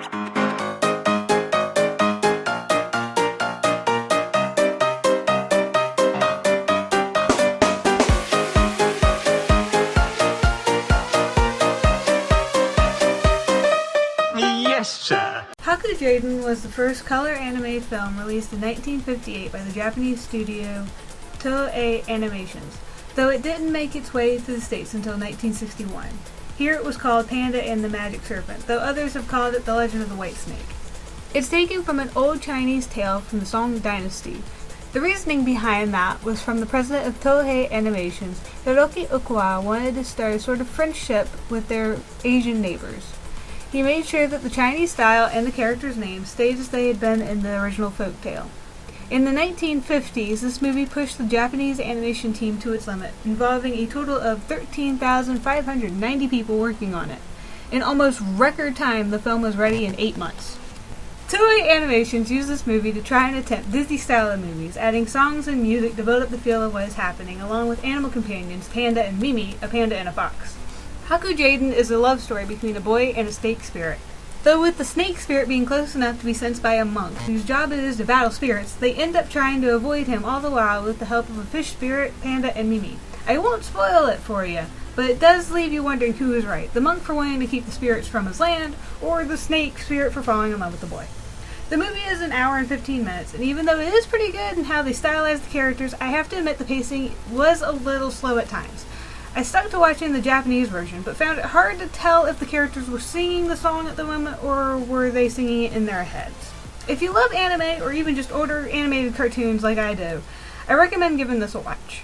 Yes, sir. Hakujeiden was the first color anime film released in 1958 by the Japanese studio Toei Animations, though it didn't make its way to the States until 1961. Here it was called Panda and the Magic Serpent, though others have called it The Legend of the White Snake. It's taken from an old Chinese tale from the Song Dynasty. The reasoning behind that was from the president of Toei Animations. Hiroki Okuwa wanted to start a sort of friendship with their Asian neighbors. He made sure that the Chinese style and the characters' names stayed as they had been in the original folktale. In the 1950s, this movie pushed the Japanese animation team to its limit, involving a total of 13,590 people working on it. In almost record time, the film was ready in 8 months. Toei Animations used this movie to try and attempt Disney-style movies, adding songs and music to develop the feel of what is happening, along with animal companions, Panda and Mimi, a panda and a fox. Hakujeiden is a love story between a boy and a snake spirit. Though with the snake spirit being close enough to be sensed by a monk, whose job it is to battle spirits, they end up trying to avoid him all the while with the help of a fish spirit, Panda, and Mimi. I won't spoil it for you, but it does leave you wondering who is right, the monk for wanting to keep the spirits from his land, or the snake spirit for falling in love with the boy. The movie is an hour and 15 minutes, and even though it is pretty good in how they stylized the characters, I have to admit the pacing was a little slow at times. I stuck to watching the Japanese version, but found it hard to tell if the characters were singing the song at the moment or were they singing it in their heads. If you love anime or even just older animated cartoons like I do, I recommend giving this a watch.